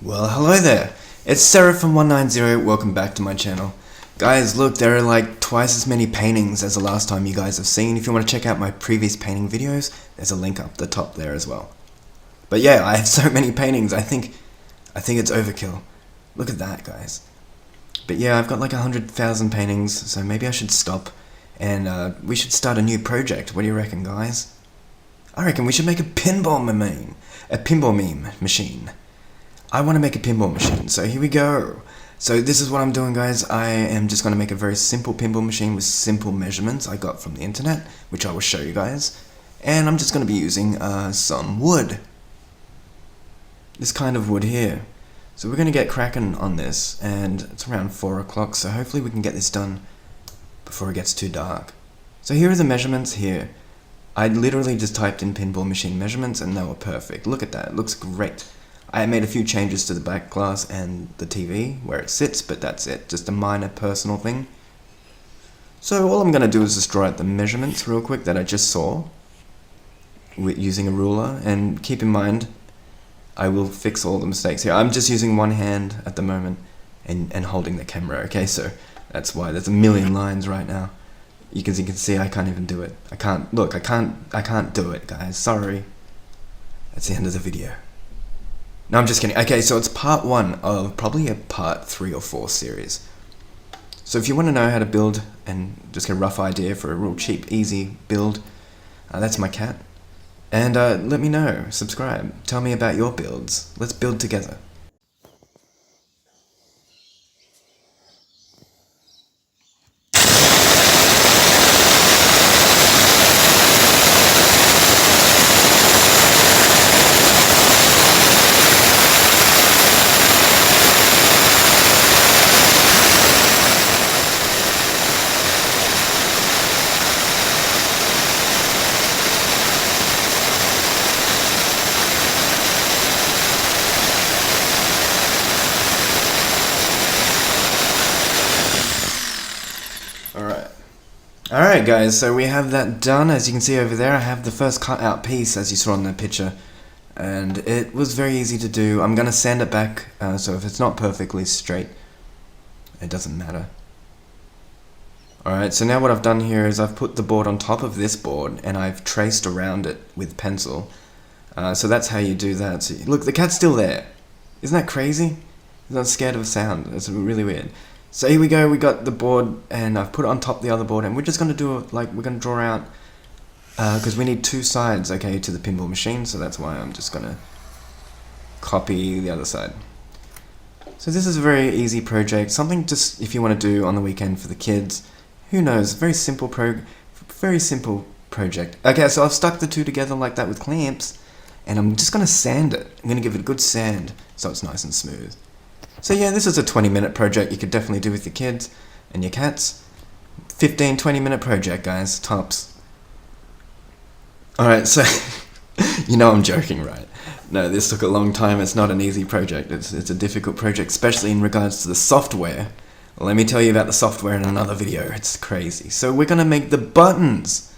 Well, hello there. It's Sarah from 190. Welcome back to my channel. Guys, look, there are like twice as many paintings as the last time you guys have seen. If you want to check out my previous painting videos, there's a link up the top there as well. But yeah, I have so many paintings. I think it's overkill. Look at that, guys. But yeah, I've got like 100,000 paintings, so maybe I should stop and we should start a new project. What do you reckon, guys? I reckon we should make a pinball meme. A pinball meme machine. I want to make a pinball machine, so here we go. So this is what I'm doing, guys. I am just going to make a very simple pinball machine with simple measurements I got from the internet, which I will show you guys. And I'm just going to be using some wood. This kind of wood here. So we're going to get cracking on this, and it's around 4 o'clock, so hopefully we can get this done before it gets too dark. So here are the measurements here. I literally just typed in pinball machine measurements and they were perfect. Look at that, it looks great. I made a few changes to the back glass and the TV where it sits, but that's it, just a minor personal thing. So all I'm going to do is just draw out the measurements real quick that I just saw with using a ruler, and keep in mind I will fix all the mistakes here. I'm just using one hand at the moment and holding the camera, okay, so that's why there's a million lines right now. You can see I can't even do it. I can't do it, guys, sorry. That's the end of the video. No, I'm just kidding. Okay, so it's part 1 of probably a part 3 or 4 series. So if you want to know how to build and just get a rough idea for a real cheap, easy build, that's my cat. And let me know, subscribe, tell me about your builds. Let's build together. Alright guys, so we have that done. As you can see over there, I have the first cut out piece as you saw in the picture, and it was very easy to do. I'm gonna sand it back, so if it's not perfectly straight, it doesn't matter. Alright, so now what I've done here is I've put the board on top of this board and I've traced around it with pencil. So that's how you do that. So look, the cat's still there. Isn't that crazy? He's not scared of sound. It's really weird. So here we go, we got the board and I've put it on top of the other board, and we're just going to do it like we're going to draw out, because we need 2 sides, okay, to the pinball machine, so that's why I'm just going to copy the other side. So this is a very easy project, something just if you want to do on the weekend for the kids, who knows, very simple project. Okay, so I've stuck the 2 together like that with clamps, and I'm just going to sand it. I'm going to give it a good sand so it's nice and smooth. So yeah, this is a 20-minute project you could definitely do with your kids and your cats. 15-20-minute project, guys, tops. Alright, so, you know I'm joking, right? No, this took a long time. It's not an easy project. It's a difficult project, especially in regards to the software. Let me tell you about the software in another video. It's crazy. So we're going to make the buttons.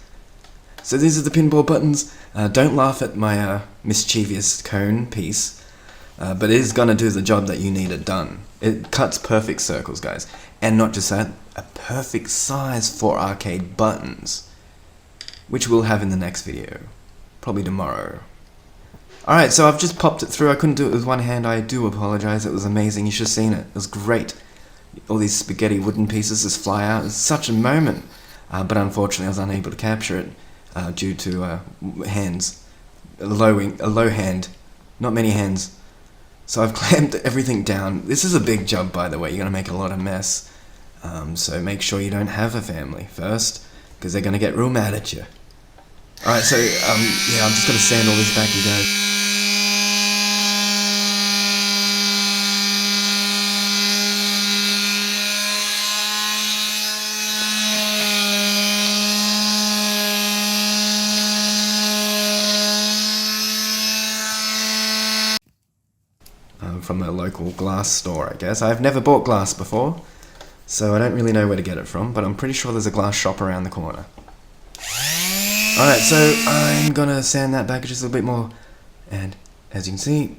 So these are the pinball buttons. Don't laugh at my mischievous cone piece. But it is going to do the job that you need it done. It cuts perfect circles, guys. And not just that, a perfect size for arcade buttons, which we'll have in the next video. Probably tomorrow. Alright, so I've just popped it through. I couldn't do it with one hand. I do apologize. It was amazing. You should have seen it. It was great. All these spaghetti wooden pieces just fly out. It's such a moment. But unfortunately, I was unable to capture it due to hands. A low hand. Not many hands. So I've clamped everything down. This is a big job, by the way. You're going to make a lot of mess. So make sure you don't have a family first, because they're going to get real mad at you. Alright, so, yeah, I'm just going to sand all this back, you guys. From a local glass store, I guess. I've never bought glass before, so I don't really know where to get it from, but I'm pretty sure there's a glass shop around the corner. Alright, so I'm gonna sand that back just a little bit more, and as you can see,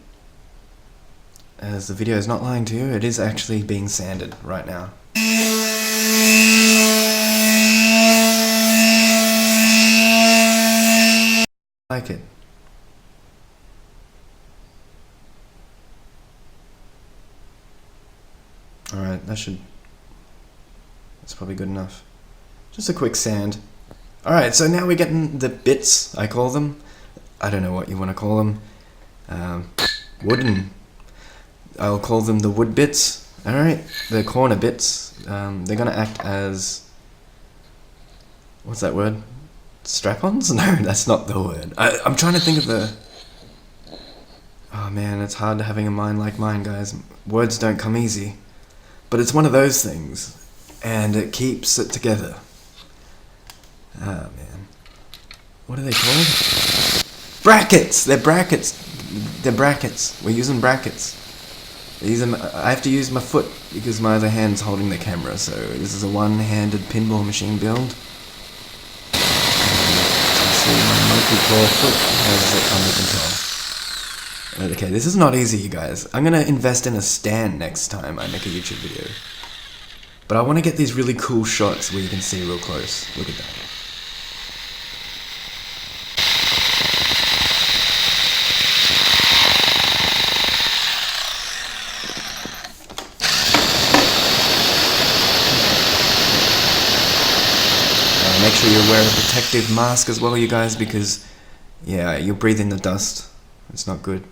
as the video is not lying to you, it is actually being sanded right now. I like it. Alright, that's probably good enough. Just a quick sand. Alright, so now we're getting the bits, I call them. I don't know what you want to call them. Wooden. I'll call them the wood bits. Alright, the corner bits. They're gonna act as... what's that word? Strap-ons? No, that's not the word. I'm trying to think of the... oh man, it's hard having a mind like mine, guys. Words don't come easy. But it's one of those things. And it keeps it together. Ah, man. What are they called? Brackets! They're brackets! They're brackets. We're using brackets. I have to use my foot because my other hand's holding the camera, so this is a one-handed pinball machine build. See, my multi-claw foot has it under control. Okay, this is not easy, you guys. I'm gonna invest in a stand next time I make a YouTube video. But I want to get these really cool shots where you can see real close. Look at that. Make sure you wear a protective mask as well, you guys, because, yeah, you'll breathe in the dust. It's not good.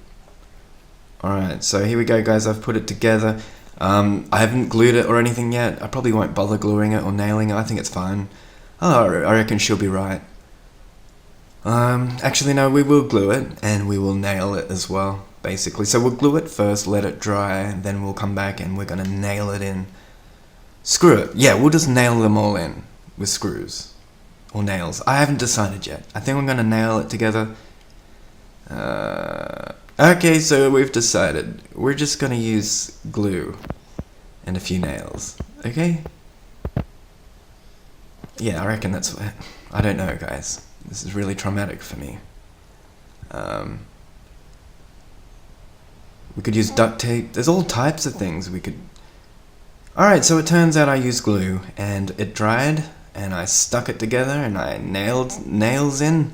Alright, so here we go, guys. I've put it together. I haven't glued it or anything yet. I probably won't bother gluing it or nailing it. I think it's fine. Oh, I reckon she'll be right. Actually, no, we will glue it, and we will nail it as well, basically. So we'll glue it first, let it dry, and then we'll come back and we're gonna nail it in. Screw it. Yeah, we'll just nail them all in with screws. Or nails. I haven't decided yet. I think I'm gonna nail it together. Okay, so we've decided. We're just gonna use glue and a few nails. Okay? Yeah, I reckon that's what... I don't know, guys. This is really traumatic for me. We could use duct tape. There's all types of things we could... Alright, so it turns out I used glue, and it dried, and I stuck it together, and I nailed nails in,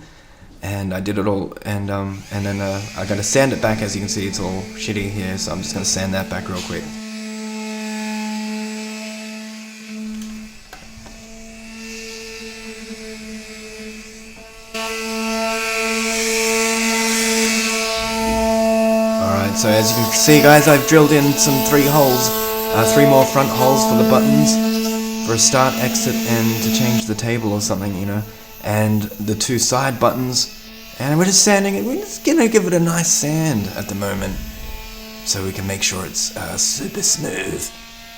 and I did it all, and then I gotta sand it back. As you can see, it's all shitty here, so I'm just gonna sand that back real quick. Alright, so as you can see, guys, I've drilled in some 3 holes, 3 more front holes for the buttons, for a start, exit, and to change the table or something, you know, and the 2 side buttons, and we're just sanding it. We're just gonna give it a nice sand at the moment, so we can make sure it's super smooth.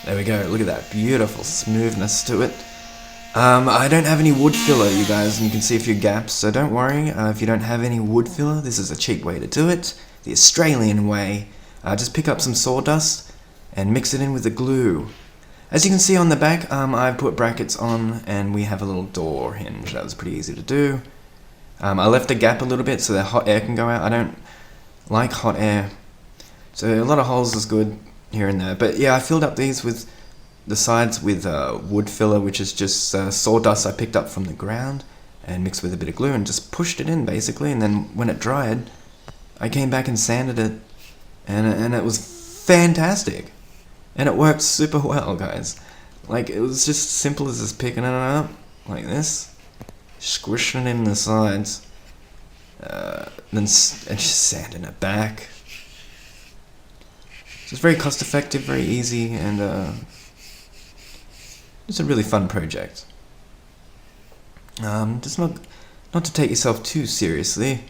There we go, look at that beautiful smoothness to it. I don't have any wood filler, you guys, and you can see a few gaps, so don't worry if you don't have any wood filler. This is a cheap way to do it, the Australian way. Just pick up some sawdust and mix it in with the glue. As you can see on the back, I put brackets on, and we have a little door hinge. That was pretty easy to do. I left a gap a little bit so that hot air can go out. I don't like hot air, so a lot of holes is good here and there. But yeah, I filled up these with the sides with wood filler, which is just sawdust I picked up from the ground and mixed with a bit of glue and just pushed it in, basically. And then when it dried, I came back and sanded it, and it was fantastic. And it worked super well, guys. Like, it was just simple as just picking it up, like this, squishing it in the sides, and just sanding it back. So it's very cost effective, very easy, and it's a really fun project. Just not to take yourself too seriously,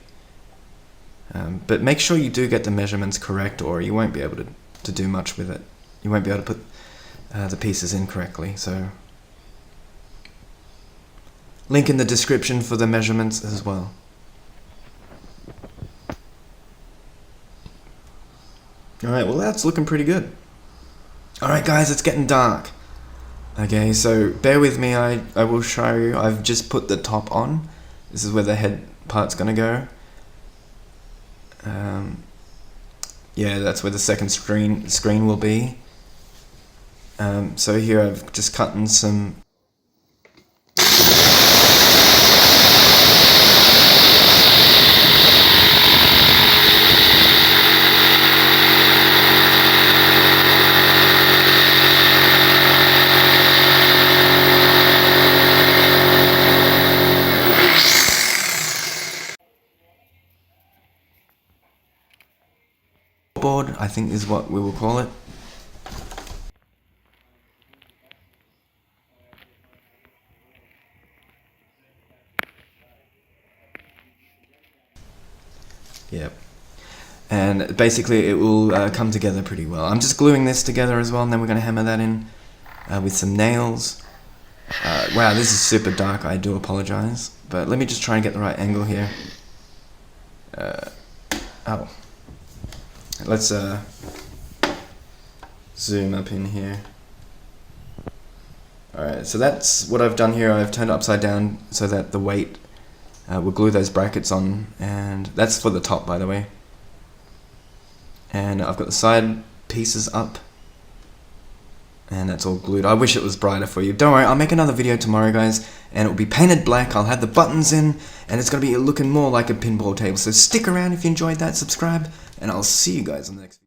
but make sure you do get the measurements correct, or you won't be able to do much with it. You won't be able to put the pieces in correctly, so link in the description for the measurements as well. Alright, well that's looking pretty good. Alright guys, it's getting dark. Okay, so bear with me, I will show you. I've just put the top on. This is where the head part's gonna go. yeah, that's where the second screen will be. So here I've just cut in some board, I think is what we will call it. Yep. And basically it will come together pretty well. I'm just gluing this together as well, and then we're going to hammer that in with some nails. Wow, this is super dark, I do apologize. But let me just try and get the right angle here. Oh. Let's zoom up in here. Alright, so that's what I've done here. I've turned it upside down so that the weight will glue those brackets on, and that's for the top, by the way. And I've got the side pieces up, and that's all glued. I wish it was brighter for you. Don't worry, I'll make another video tomorrow, guys, and it will be painted black. I'll have the buttons in, and it's going to be looking more like a pinball table. So stick around if you enjoyed that, subscribe, and I'll see you guys on the next video.